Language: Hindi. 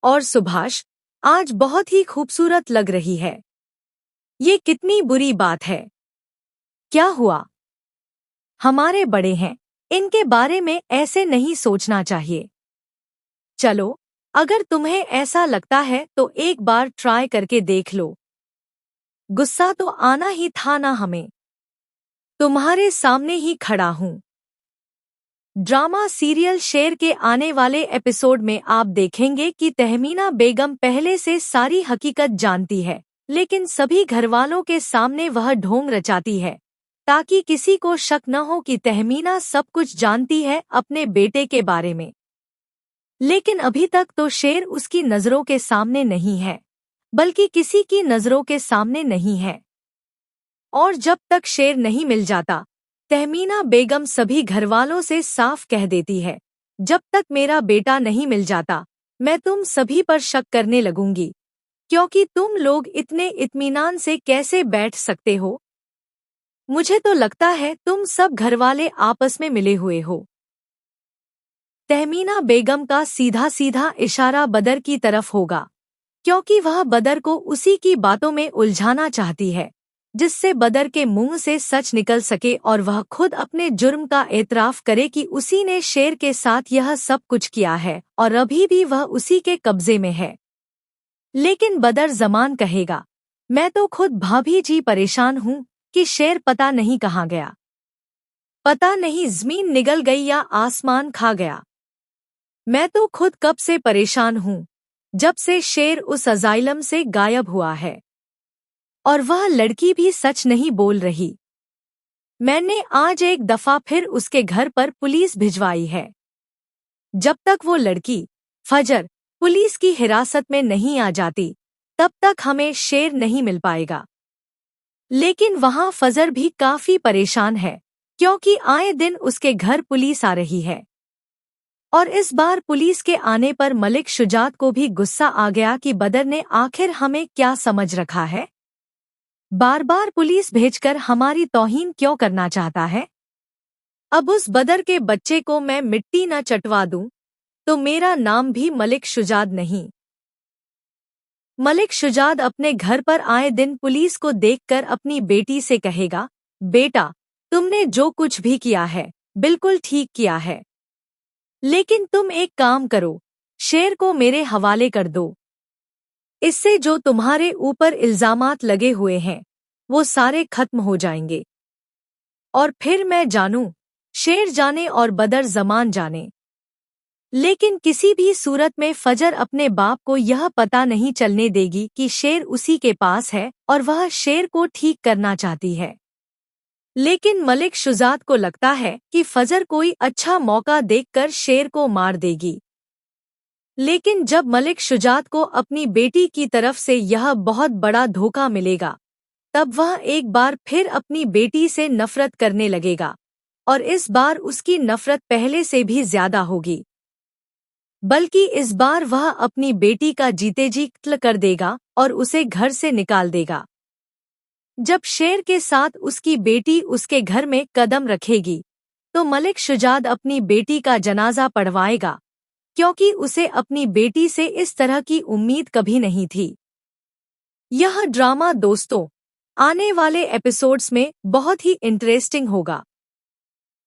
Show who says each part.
Speaker 1: और सुभाष आज बहुत ही खूबसूरत लग रही है। ये कितनी बुरी बात है। क्या हुआ? हमारे बड़े हैं, इनके बारे में ऐसे नहीं सोचना चाहिए। चलो, अगर तुम्हें ऐसा लगता है तो एक बार ट्राई करके देख लो। गुस्सा तो आना ही था ना हमें। तुम्हारे सामने ही खड़ा हूं। ड्रामा सीरियल शेर के आने वाले एपिसोड में आप देखेंगे कि तहमीना बेगम पहले से सारी हकीकत जानती है, लेकिन सभी घरवालों के सामने वह ढोंग रचाती है ताकि किसी को शक न हो कि तहमीना सब कुछ जानती है अपने बेटे के बारे में। लेकिन अभी तक तो शेर उसकी नजरों के सामने नहीं है, बल्कि किसी की नजरों के सामने नहीं है। और जब तक शेर नहीं मिल जाता, तहमीना बेगम सभी घरवालों से साफ कह देती है, जब तक मेरा बेटा नहीं मिल जाता मैं तुम सभी पर शक करने लगूंगी, क्योंकि तुम लोग इतने इत्मीनान से कैसे बैठ सकते हो। मुझे तो लगता है तुम सब घरवाले आपस में मिले हुए हो। तहमीना बेगम का सीधा सीधा इशारा बदर की तरफ होगा, क्योंकि वह बदर को उसी की बातों में उलझाना चाहती है, जिससे बदर के मुंह से सच निकल सके और वह खुद अपने जुर्म का एतराफ करे कि उसी ने शेर के साथ यह सब कुछ किया है और अभी भी वह उसी के कब्जे में है। लेकिन बदर जमान कहेगा, मैं तो खुद भाभी जी परेशान हूँ कि शेर पता नहीं कहाँ गया। पता नहीं ज़मीन निगल गई या आसमान खा गया। मैं तो खुद कब से परेशान हूँ, जब से शेर उस अजाइलम से गायब हुआ है। और वह लड़की भी सच नहीं बोल रही। मैंने आज एक दफा फिर उसके घर पर पुलिस भिजवाई है। जब तक वो लड़की फजर पुलिस की हिरासत में नहीं आ जाती, तब तक हमें शेर नहीं मिल पाएगा। लेकिन वहां फजर भी काफी परेशान है, क्योंकि आए दिन उसके घर पुलिस आ रही है। और इस बार पुलिस के आने पर मलिक शुजात को भी गुस्सा आ गया कि बदर ने आखिर हमें क्या समझ रखा है। बार बार पुलिस भेजकर हमारी तौहीन क्यों करना चाहता है। अब उस बदर के बच्चे को मैं मिट्टी न चटवा दूं तो मेरा नाम भी मलिक शुजात नहीं। मलिक शुजात अपने घर पर आए दिन पुलिस को देखकर अपनी बेटी से कहेगा, बेटा तुमने जो कुछ भी किया है बिल्कुल ठीक किया है, लेकिन तुम एक काम करो, शेर को मेरे हवाले कर दो। इससे जो तुम्हारे ऊपर इल्जामात लगे हुए हैं वो सारे खत्म हो जाएंगे। और फिर मैं जानूं, शेर जाने और बदर जमान जाने, लेकिन किसी भी सूरत में फजर अपने बाप को यह पता नहीं चलने देगी कि शेर उसी के पास है और वह शेर को ठीक करना चाहती है। लेकिन मलिक शुजात को लगता है कि फजर कोई अच्छा मौका देखकर शेर को मार देगी। लेकिन जब मलिक शुजात को अपनी बेटी की तरफ से यह बहुत बड़ा धोखा मिलेगा, तब वह एक बार फिर अपनी बेटी से नफरत करने लगेगा, और इस बार उसकी नफरत पहले से भी ज्यादा होगी। बल्कि इस बार वह अपनी बेटी का जीते जी कत्ल कर देगा और उसे घर से निकाल देगा। जब शेर के साथ उसकी बेटी उसके घर में कदम रखेगी, तो मलिक शुजात अपनी बेटी का जनाजा पढ़वाएगा, क्योंकि उसे अपनी बेटी से इस तरह की उम्मीद कभी नहीं थी। यह ड्रामा दोस्तों आने वाले एपिसोड्स में बहुत ही इंटरेस्टिंग होगा।